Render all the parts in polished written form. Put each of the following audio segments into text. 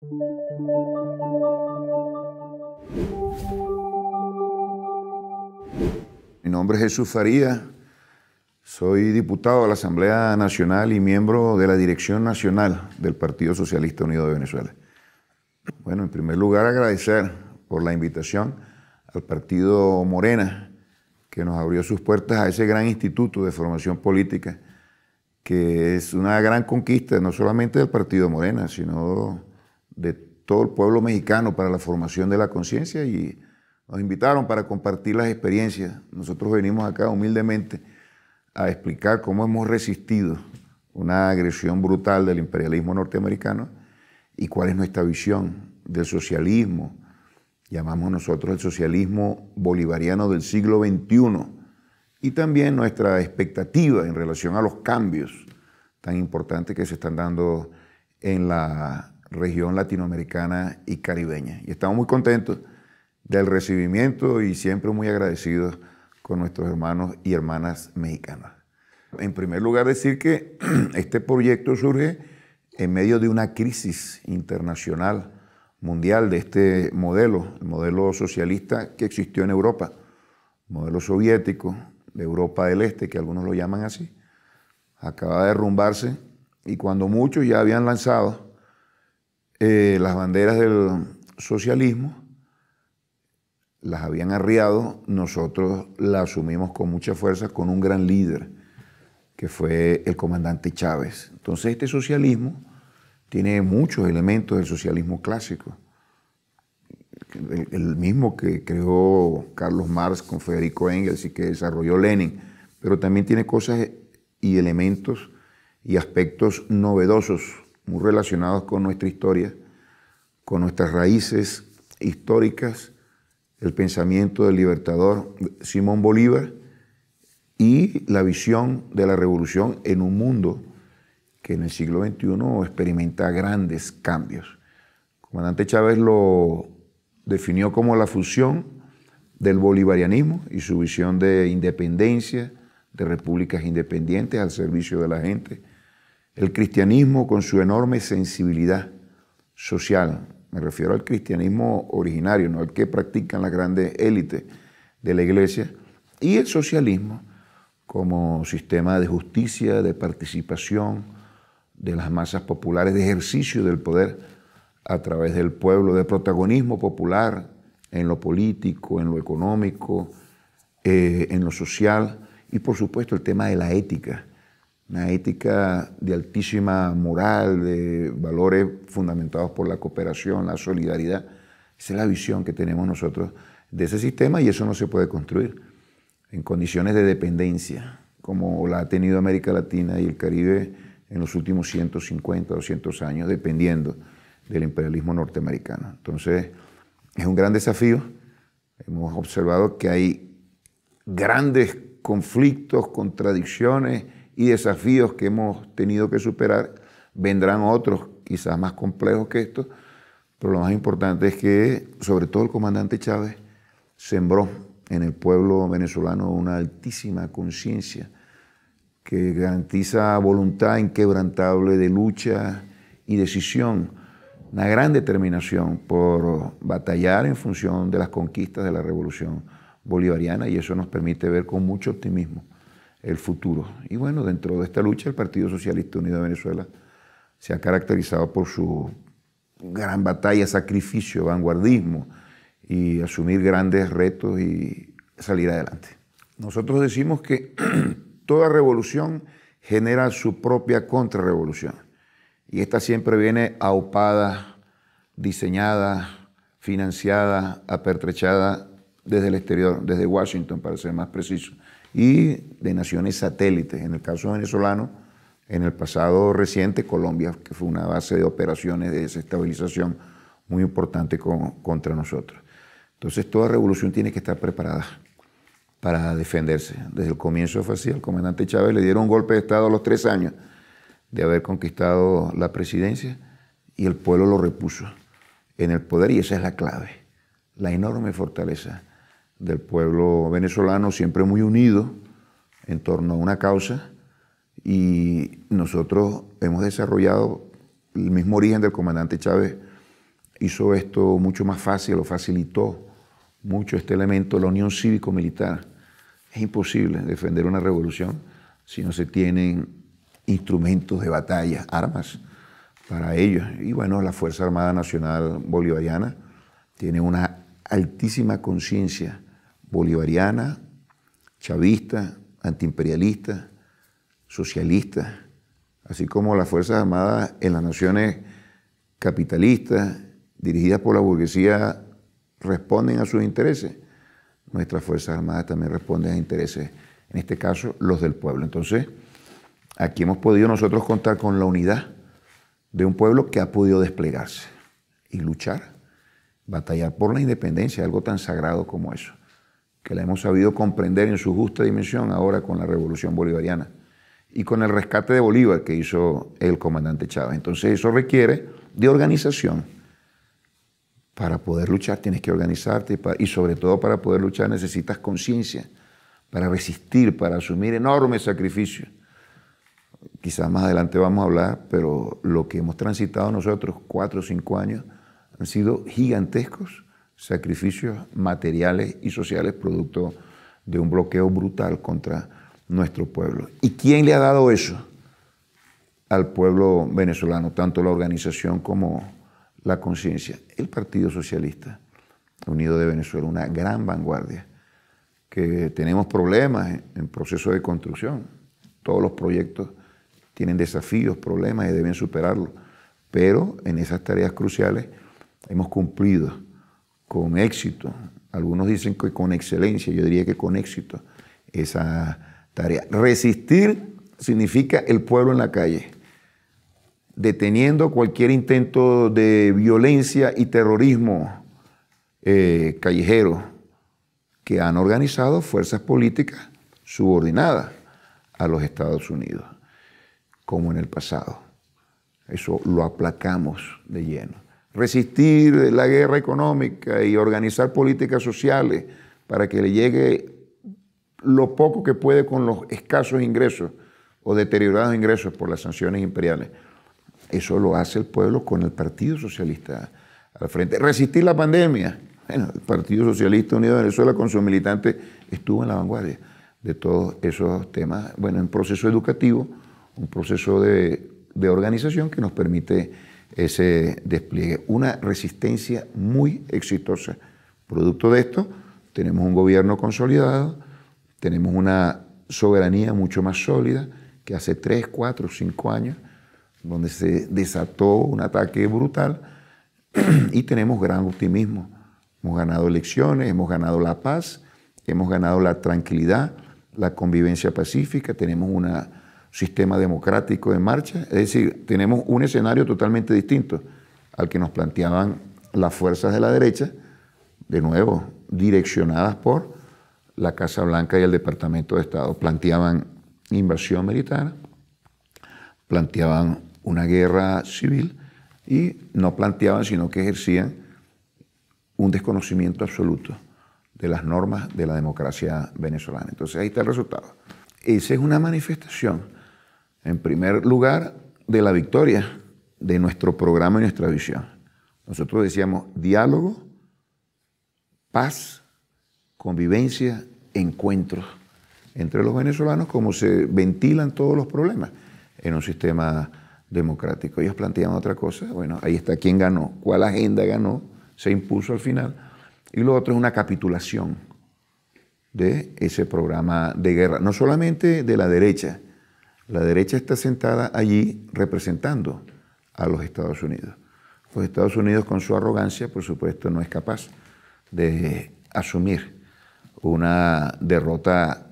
Mi nombre es Jesús Farías, soy diputado de la Asamblea Nacional y miembro de la Dirección Nacional del Partido Socialista Unido de Venezuela. Bueno, en primer lugar agradecer por la invitación al Partido Morena, que nos abrió sus puertas a ese gran instituto de formación política, que es una gran conquista no solamente del Partido Morena, sino de todo el pueblo mexicano para la formación de la conciencia, y nos invitaron para compartir las experiencias. Nosotros venimos acá humildemente a explicar cómo hemos resistido una agresión brutal del imperialismo norteamericano y cuál es nuestra visión del socialismo. Llamamos nosotros el socialismo bolivariano del siglo XXI, y también nuestra expectativa en relación a los cambios tan importantes que se están dando en la región latinoamericana y caribeña. Y estamos muy contentos del recibimiento y siempre muy agradecidos con nuestros hermanos y hermanas mexicanas. En primer lugar, decir que este proyecto surge en medio de una crisis internacional mundial de este modelo, el modelo socialista que existió en Europa, modelo soviético de Europa del Este, que algunos lo llaman así, acaba de derrumbarse, y cuando muchos ya habían lanzado las banderas del socialismo, las habían arriado, nosotros las asumimos con mucha fuerza con un gran líder, que fue el comandante Chávez. Entonces este socialismo tiene muchos elementos del socialismo clásico, el mismo que creó Carlos Marx con Federico Engels y que desarrolló Lenin, pero también tiene cosas y elementos y aspectos novedosos, muy relacionados con nuestra historia, con nuestras raíces históricas, el pensamiento del libertador Simón Bolívar y la visión de la revolución en un mundo que en el siglo XXI experimenta grandes cambios. El comandante Chávez lo definió como la fusión del bolivarianismo y su visión de independencia, de repúblicas independientes al servicio de la gente, el cristianismo con su enorme sensibilidad social. Me refiero al cristianismo originario, no el que practican las grandes élites de la iglesia, y el socialismo como sistema de justicia, de participación de las masas populares, de ejercicio del poder a través del pueblo, de protagonismo popular en lo político, en lo económico, en lo social, y por supuesto el tema de la ética, una ética de altísima moral, de valores fundamentados por la cooperación, la solidaridad. Esa es la visión que tenemos nosotros de ese sistema, y eso no se puede construir en condiciones de dependencia, como la ha tenido América Latina y el Caribe en los últimos 150, 200 años, dependiendo del imperialismo norteamericano. Entonces, es un gran desafío. Hemos observado que hay grandes conflictos, contradicciones y desafíos que hemos tenido que superar. Vendrán otros, quizás más complejos que estos, pero lo más importante es que, sobre todo el comandante Chávez, sembró en el pueblo venezolano una altísima conciencia que garantiza voluntad inquebrantable de lucha y decisión, una gran determinación por batallar en función de las conquistas de la revolución bolivariana, y eso nos permite ver con mucho optimismo el futuro. Y bueno, dentro de esta lucha el Partido Socialista Unido de Venezuela se ha caracterizado por su gran batalla, sacrificio, vanguardismo y asumir grandes retos y salir adelante. Nosotros decimos que toda revolución genera su propia contrarrevolución, y esta siempre viene aupada, diseñada, financiada, apertrechada desde el exterior, desde Washington para ser más preciso, y de naciones satélites. En el caso venezolano, en el pasado reciente, Colombia, que fue una base de operaciones de desestabilización muy importante contra nosotros. Entonces toda revolución tiene que estar preparada para defenderse. Desde el comienzo fue así. Al comandante Chávez le dieron un golpe de Estado a los 3 años de haber conquistado la presidencia, y el pueblo lo repuso en el poder, y esa es la clave, la enorme fortaleza del pueblo venezolano, siempre muy unido en torno a una causa, y nosotros hemos desarrollado el mismo origen del comandante Chávez hizo esto mucho más fácil, lo facilitó mucho este elemento, la unión cívico-militar. Es imposible defender una revolución si no se tienen instrumentos de batalla, armas para ello. Y bueno, la Fuerza Armada Nacional Bolivariana tiene una altísima conciencia bolivariana, chavista, antiimperialista, socialista, así como las Fuerzas Armadas en las naciones capitalistas, dirigidas por la burguesía, responden a sus intereses. Nuestras Fuerzas Armadas también responden a intereses, en este caso los del pueblo. Entonces, aquí hemos podido nosotros contar con la unidad de un pueblo que ha podido desplegarse y luchar, batallar por la independencia, algo tan sagrado como eso, que la hemos sabido comprender en su justa dimensión ahora con la Revolución Bolivariana y con el rescate de Bolívar que hizo el comandante Chávez. Entonces eso requiere de organización. Para poder luchar tienes que organizarte y sobre todo para poder luchar necesitas conciencia, para resistir, para asumir enormes sacrificios. Quizás más adelante vamos a hablar, pero lo que hemos transitado nosotros 4 o 5 años han sido gigantescos sacrificios materiales y sociales producto de un bloqueo brutal contra nuestro pueblo. ¿Y quién le ha dado eso al pueblo venezolano? Tanto la organización como la conciencia. El Partido Socialista Unido de Venezuela, una gran vanguardia, que tenemos problemas en proceso de construcción. Todos los proyectos tienen desafíos, problemas y deben superarlos. Pero en esas tareas cruciales hemos cumplido con éxito. Algunos dicen que con excelencia, yo diría que con éxito, esa tarea. Resistir significa el pueblo en la calle, deteniendo cualquier intento de violencia y terrorismo callejero que han organizado fuerzas políticas subordinadas a los Estados Unidos, como en el pasado. Eso lo aplacamos de lleno. Resistir la guerra económica y organizar políticas sociales para que le llegue lo poco que puede con los escasos ingresos o deteriorados ingresos por las sanciones imperiales. Eso lo hace el pueblo con el Partido Socialista al frente. Resistir la pandemia. Bueno, el Partido Socialista Unido de Venezuela con sus militantes estuvo en la vanguardia de todos esos temas. Bueno, en proceso educativo, un proceso de organización que nos permite ese despliegue. Una resistencia muy exitosa. Producto de esto, tenemos un gobierno consolidado, tenemos una soberanía mucho más sólida que hace 3, 4, 5 años, donde se desató un ataque brutal y tenemos gran optimismo. Hemos ganado elecciones, hemos ganado la paz, hemos ganado la tranquilidad, la convivencia pacífica, tenemos un sistema democrático en marcha, es decir, tenemos un escenario totalmente distinto al que nos planteaban las fuerzas de la derecha, de nuevo, direccionadas por la Casa Blanca y el Departamento de Estado. Planteaban invasión militar, planteaban una guerra civil y no planteaban, sino que ejercían un desconocimiento absoluto de las normas de la democracia venezolana. Entonces ahí está el resultado. Esa es una manifestación, en primer lugar, de la victoria de nuestro programa y nuestra visión. Nosotros decíamos diálogo, paz, convivencia, encuentros entre los venezolanos, como se ventilan todos los problemas en un sistema democrático. Ellos planteaban otra cosa. Bueno, ahí está quién ganó, cuál agenda ganó, se impuso al final. Y lo otro es una capitulación de ese programa de guerra, no solamente de la derecha. La derecha está sentada allí representando a los Estados Unidos. Los Estados Unidos, con su arrogancia, por supuesto, no es capaz de asumir una derrota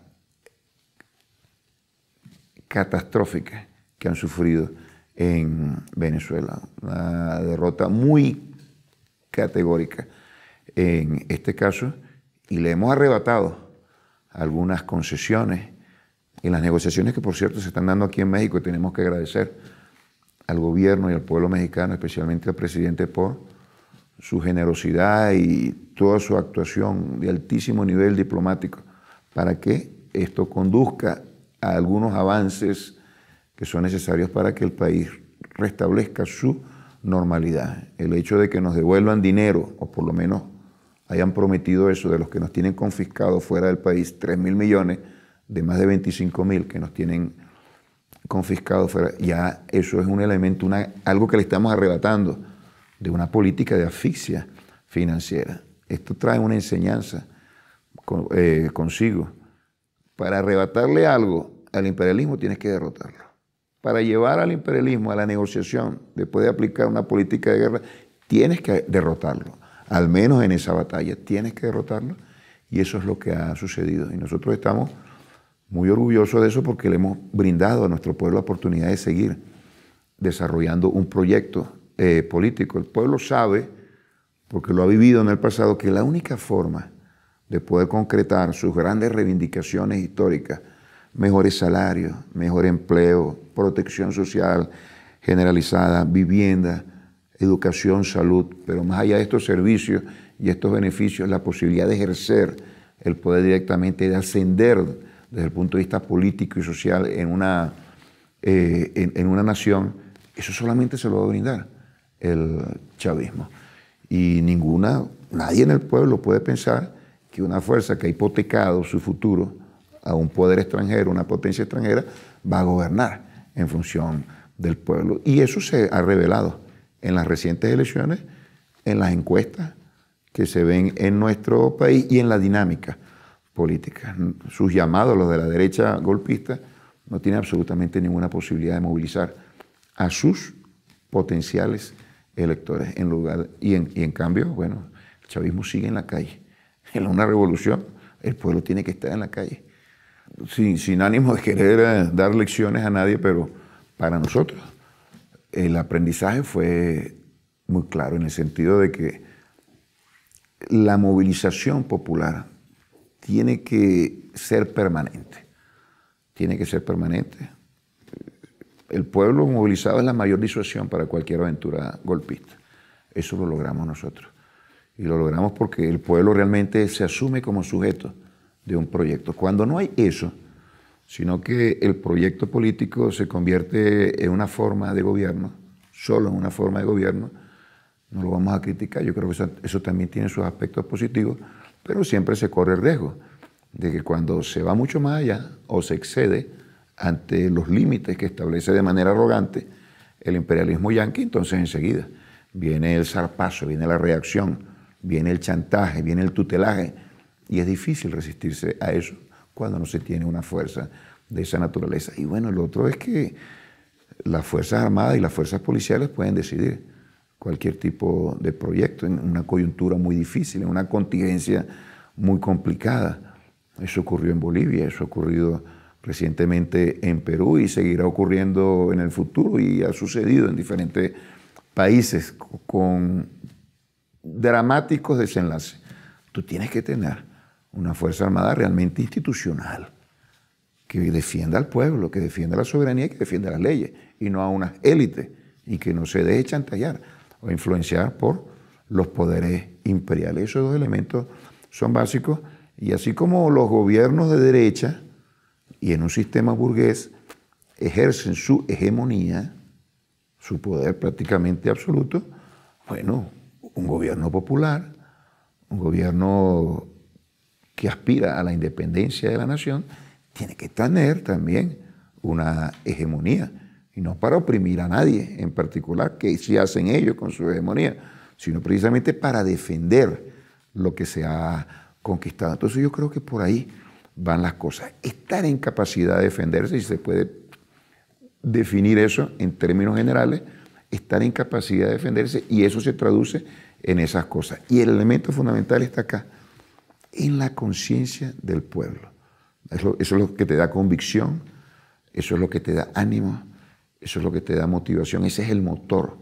catastrófica que han sufrido en Venezuela. Una derrota muy categórica en este caso, y le hemos arrebatado algunas concesiones en las negociaciones que, por cierto, se están dando aquí en México, y tenemos que agradecer al gobierno y al pueblo mexicano, especialmente al presidente, por su generosidad y toda su actuación de altísimo nivel diplomático para que esto conduzca a algunos avances que son necesarios para que el país restablezca su normalidad. El hecho de que nos devuelvan dinero, o por lo menos hayan prometido eso, de los que nos tienen confiscados fuera del país, 3.000 millones, de más de 25.000 que nos tienen confiscados fuera, ya eso es un elemento, algo que le estamos arrebatando de una política de asfixia financiera. Esto trae una enseñanza consigo. Para arrebatarle algo al imperialismo tienes que derrotarlo. Para llevar al imperialismo a la negociación, después de aplicar una política de guerra, tienes que derrotarlo. Al menos en esa batalla tienes que derrotarlo, y eso es lo que ha sucedido. Y nosotros estamos muy orgullosos de eso porque le hemos brindado a nuestro pueblo la oportunidad de seguir desarrollando un proyecto político. El pueblo sabe, porque lo ha vivido en el pasado, que la única forma de poder concretar sus grandes reivindicaciones históricas, mejores salarios, mejor empleo, protección social generalizada, vivienda, educación, salud, pero más allá de estos servicios y estos beneficios, la posibilidad de ejercer el poder directamente, de ascender desde el punto de vista político y social en una nación, eso solamente se lo va a brindar el chavismo. Y nadie en el pueblo puede pensar que una fuerza que ha hipotecado su futuro a un poder extranjero, una potencia extranjera, va a gobernar en función del pueblo. Y eso se ha revelado en las recientes elecciones, en las encuestas que se ven en nuestro país y en la dinámica política. Sus llamados, los de la derecha golpista, no tienen absolutamente ninguna posibilidad de movilizar a sus potenciales electores. Y en cambio, bueno, el chavismo sigue en la calle. En una revolución, el pueblo tiene que estar en la calle. Sin ánimo de querer dar lecciones a nadie, pero para nosotros el aprendizaje fue muy claro en el sentido de que la movilización popular tiene que ser permanente. Tiene que ser permanente. El pueblo movilizado es la mayor disuasión para cualquier aventura golpista. Eso lo logramos nosotros. Y lo logramos porque el pueblo realmente se asume como sujeto de un proyecto. Cuando no hay eso, sino que el proyecto político se convierte en una forma de gobierno, solo en una forma de gobierno, no lo vamos a criticar. Yo creo que eso también tiene sus aspectos positivos, pero siempre se corre el riesgo de que cuando se va mucho más allá o se excede ante los límites que establece de manera arrogante el imperialismo yanqui, entonces enseguida viene el zarpazo, viene la reacción, viene el chantaje, viene el tutelaje, y es difícil resistirse a eso cuando no se tiene una fuerza de esa naturaleza. Y bueno, lo otro es que las Fuerzas Armadas y las fuerzas policiales pueden decidir cualquier tipo de proyecto en una coyuntura muy difícil, en una contingencia muy complicada. Eso ocurrió en Bolivia, eso ha ocurrido recientemente en Perú y seguirá ocurriendo en el futuro, y ha sucedido en diferentes países con dramáticos desenlaces. Tú tienes que tener una Fuerza Armada realmente institucional, que defienda al pueblo, que defienda la soberanía y que defienda las leyes, y no a unas élites, y que no se deje chantajear o influenciar por los poderes imperiales. Esos dos elementos son básicos, y así como los gobiernos de derecha y en un sistema burgués ejercen su hegemonía, su poder prácticamente absoluto, bueno, un gobierno popular, un gobierno que aspira a la independencia de la nación, tiene que tener también una hegemonía, y no para oprimir a nadie en particular, que sí hacen ellos con su hegemonía, sino precisamente para defender lo que se ha conquistado. Entonces yo creo que por ahí van las cosas. Estar en capacidad de defenderse, y se puede definir eso en términos generales, estar en capacidad de defenderse, y eso se traduce en esas cosas. Y el elemento fundamental está acá, en la conciencia del pueblo. Eso es lo que te da convicción, eso es lo que te da ánimo, eso es lo que te da motivación. Ese es el motor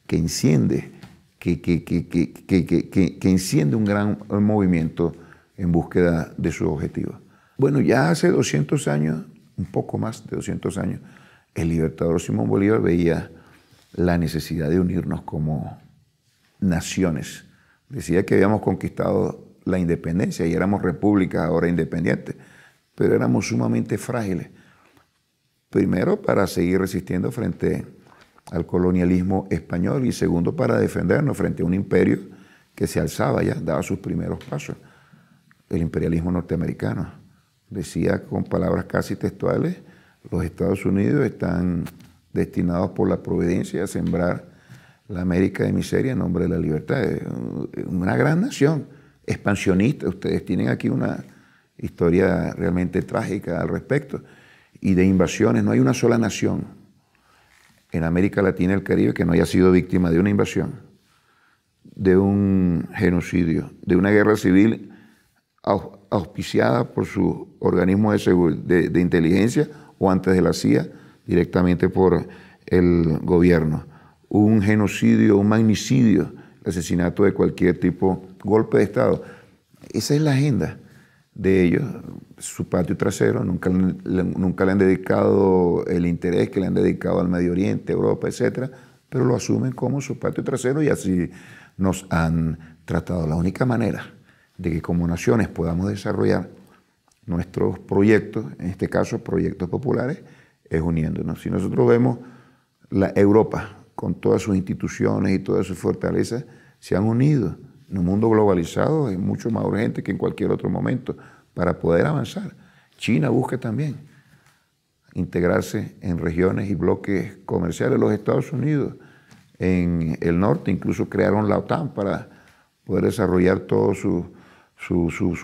que enciende, que enciende un gran movimiento en búsqueda de sus objetivos. Bueno, ya hace 200 años, un poco más de 200 años, el libertador Simón Bolívar veía la necesidad de unirnos como naciones. Decía que habíamos conquistado la independencia y éramos repúblicas ahora independientes, pero éramos sumamente frágiles. Primero, para seguir resistiendo frente al colonialismo español y segundo para defendernos frente a un imperio que se alzaba ya, daba sus primeros pasos, el imperialismo norteamericano. Decía con palabras casi textuales, los Estados Unidos están destinados por la providencia a sembrar la América de miseria en nombre de la libertad. Es una gran nación, expansionista. Ustedes tienen aquí una historia realmente trágica al respecto. Y de invasiones, no hay una sola nación en América Latina y el Caribe que no haya sido víctima de una invasión, de un genocidio, de una guerra civil auspiciada por su organismo de inteligencia o antes de la CIA, directamente por el gobierno. Un genocidio, un magnicidio, el asesinato de cualquier tipo, golpe de Estado. Esa es la agenda de ellos, su patio trasero. Nunca le han dedicado el interés que le han dedicado al Medio Oriente, Europa, etc., pero lo asumen como su patio trasero y así nos han tratado. La única manera de que como naciones podamos desarrollar nuestros proyectos, en este caso proyectos populares, es uniéndonos. Si nosotros vemos la Europa con todas sus instituciones y todas sus fortalezas, se han unido en un mundo globalizado, es mucho más urgente que en cualquier otro momento para poder avanzar. China busca también integrarse en regiones y bloques comerciales. Los Estados Unidos en el norte incluso crearon la OTAN para poder desarrollar todas sus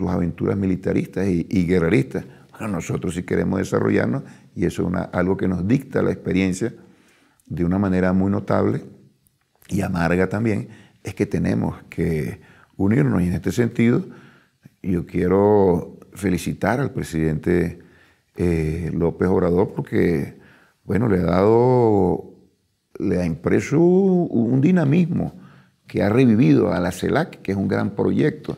aventuras militaristas y guerreristas. Bueno, nosotros sí queremos desarrollarnos y eso es algo que nos dicta la experiencia de una manera muy notable y amarga también, es que tenemos que unirnos. Y en este sentido, yo quiero felicitar al presidente López Obrador porque, bueno, le ha impreso un dinamismo que ha revivido a la CELAC, que es un gran proyecto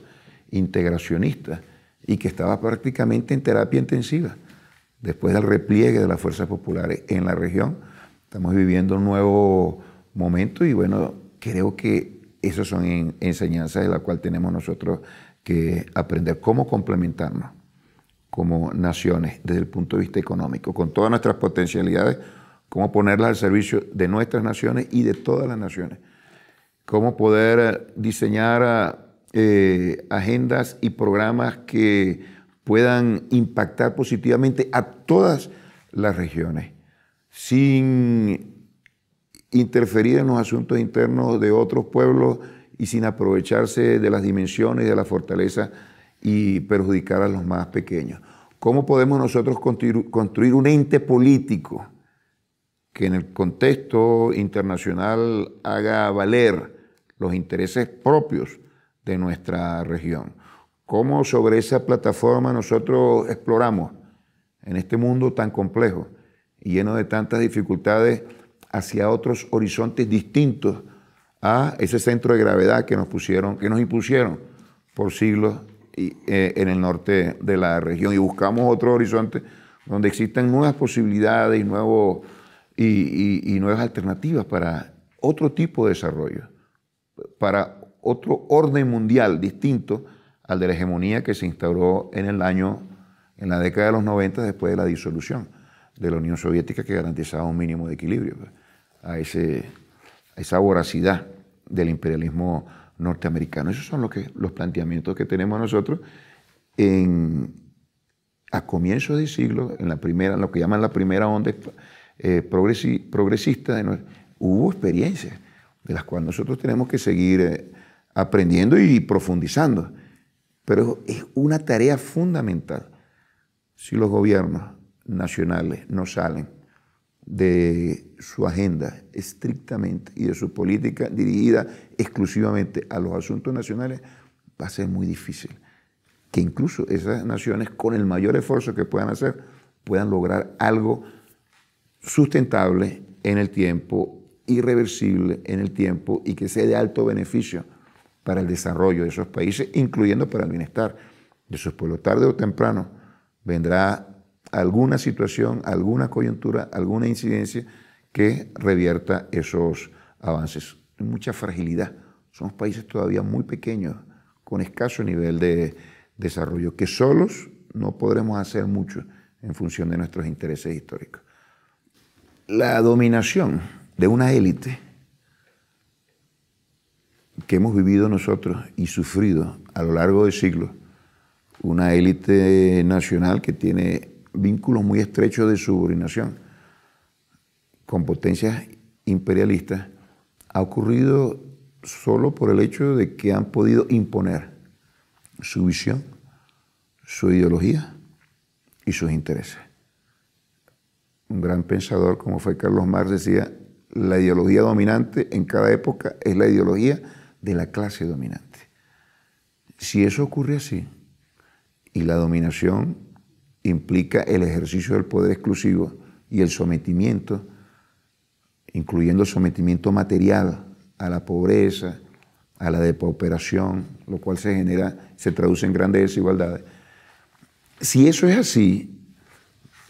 integracionista y que estaba prácticamente en terapia intensiva. Después del repliegue de las fuerzas populares en la región, estamos viviendo un nuevo momento y bueno, creo que esas son enseñanzas de las cuales tenemos nosotros que aprender cómo complementarnos como naciones desde el punto de vista económico, con todas nuestras potencialidades, cómo ponerlas al servicio de nuestras naciones y de todas las naciones, cómo poder diseñar agendas y programas que puedan impactar positivamente a todas las regiones, sin interferir en los asuntos internos de otros pueblos y sin aprovecharse de las dimensiones y de la fortaleza y perjudicar a los más pequeños. ¿Cómo podemos nosotros construir un ente político que en el contexto internacional haga valer los intereses propios de nuestra región? ¿Cómo sobre esa plataforma nosotros exploramos en este mundo tan complejo y lleno de tantas dificultades hacia otros horizontes distintos a ese centro de gravedad que nos impusieron por siglos en el norte de la región? Y buscamos otro horizonte donde existan nuevas posibilidades y nuevas alternativas para otro tipo de desarrollo, para otro orden mundial distinto al de la hegemonía que se instauró en la década de los 90 después de la disolución de la Unión Soviética, que garantizaba un mínimo de equilibrio a esa voracidad del imperialismo norteamericano. Esos son los planteamientos que tenemos nosotros a comienzos del siglo, en lo que llaman la primera onda progresista. Hubo experiencias de las cuales nosotros tenemos que seguir aprendiendo y profundizando. Pero es una tarea fundamental. Si los gobiernos nacionales no salen de su agenda estrictamente y de su política dirigida exclusivamente a los asuntos nacionales, va a ser muy difícil que incluso esas naciones, con el mayor esfuerzo que puedan hacer, puedan lograr algo sustentable en el tiempo, irreversible en el tiempo y que sea de alto beneficio para el desarrollo de esos países, incluyendo para el bienestar de sus pueblos. Tarde o temprano vendrá alguna situación, alguna coyuntura, alguna incidencia que revierta esos avances. Hay mucha fragilidad. Somos países todavía muy pequeños, con escaso nivel de desarrollo, que solos no podremos hacer mucho en función de nuestros intereses históricos. La dominación de una élite que hemos vivido nosotros y sufrido a lo largo de siglos, una élite nacional que tiene vínculos muy estrechos de subordinación con potencias imperialistas, ha ocurrido solo por el hecho de que han podido imponer su visión, su ideología y sus intereses. Un gran pensador como fue Carlos Marx decía, la ideología dominante en cada época es la ideología de la clase dominante. Si eso ocurre así, y la dominación implica el ejercicio del poder exclusivo y el sometimiento, incluyendo el sometimiento material a la pobreza, a la depauperación, lo cual se traduce en grandes desigualdades. Si eso es así,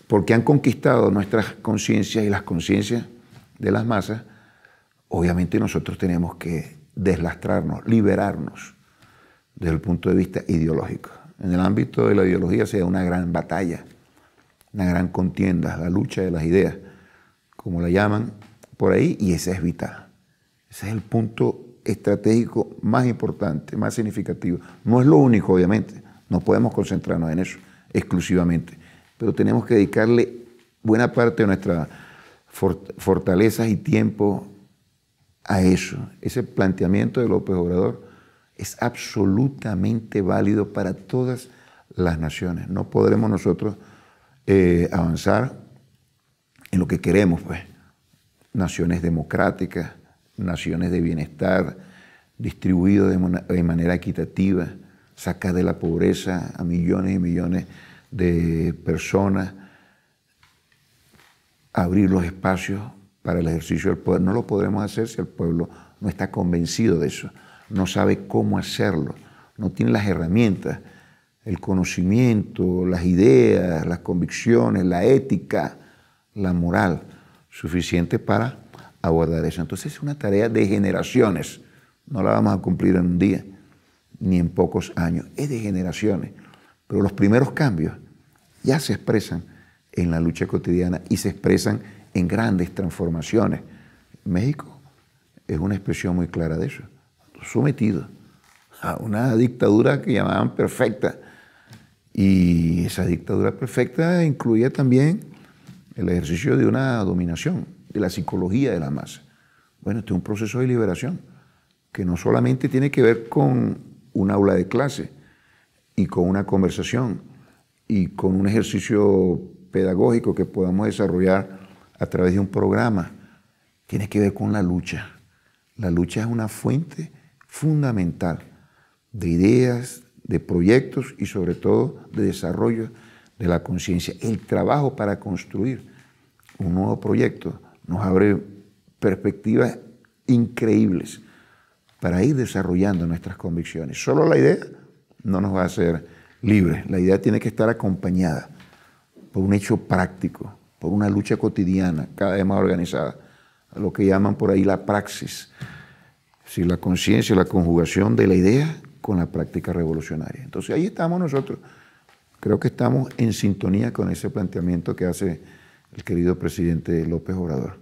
porque han conquistado nuestras conciencias y las conciencias de las masas, obviamente nosotros tenemos que deslastrarnos, liberarnos desde el punto de vista ideológico. En el ámbito de la ideología se da una gran batalla, una gran contienda, la lucha de las ideas, como la llaman por ahí, y esa es vital. Ese es el punto estratégico más importante, más significativo. No es lo único, obviamente, no podemos concentrarnos en eso exclusivamente, pero tenemos que dedicarle buena parte de nuestras fortalezas y tiempo a eso. Ese planteamiento de López Obrador es absolutamente válido para todas las naciones. No podremos nosotros avanzar en lo que queremos, pues. Naciones democráticas, naciones de bienestar, distribuidos de manera equitativa, sacar de la pobreza a millones y millones de personas, abrir los espacios para el ejercicio del poder. No lo podremos hacer si el pueblo no está convencido de eso, no sabe cómo hacerlo, no tiene las herramientas, el conocimiento, las ideas, las convicciones, la ética, la moral suficiente para abordar eso. Entonces es una tarea de generaciones, no la vamos a cumplir en un día, ni en pocos años, es de generaciones. Pero los primeros cambios ya se expresan en la lucha cotidiana y se expresan en grandes transformaciones. México es una expresión muy clara de eso, sometido a una dictadura que llamaban perfecta, y esa dictadura perfecta incluía también el ejercicio de una dominación, de la psicología de la masa. Bueno, este es un proceso de liberación que no solamente tiene que ver con un aula de clase y con una conversación y con un ejercicio pedagógico que podamos desarrollar a través de un programa, tiene que ver con la lucha. La lucha es una fuente fundamental de ideas, de proyectos y sobre todo de desarrollo de la conciencia. El trabajo para construir un nuevo proyecto nos abre perspectivas increíbles para ir desarrollando nuestras convicciones. Solo la idea no nos va a hacer libres. La idea tiene que estar acompañada por un hecho práctico, por una lucha cotidiana, cada vez más organizada, lo que llaman por ahí la praxis. Si la conciencia, la conjugación de la idea con la práctica revolucionaria. Entonces ahí estamos nosotros. Creo que estamos en sintonía con ese planteamiento que hace el querido presidente López Obrador.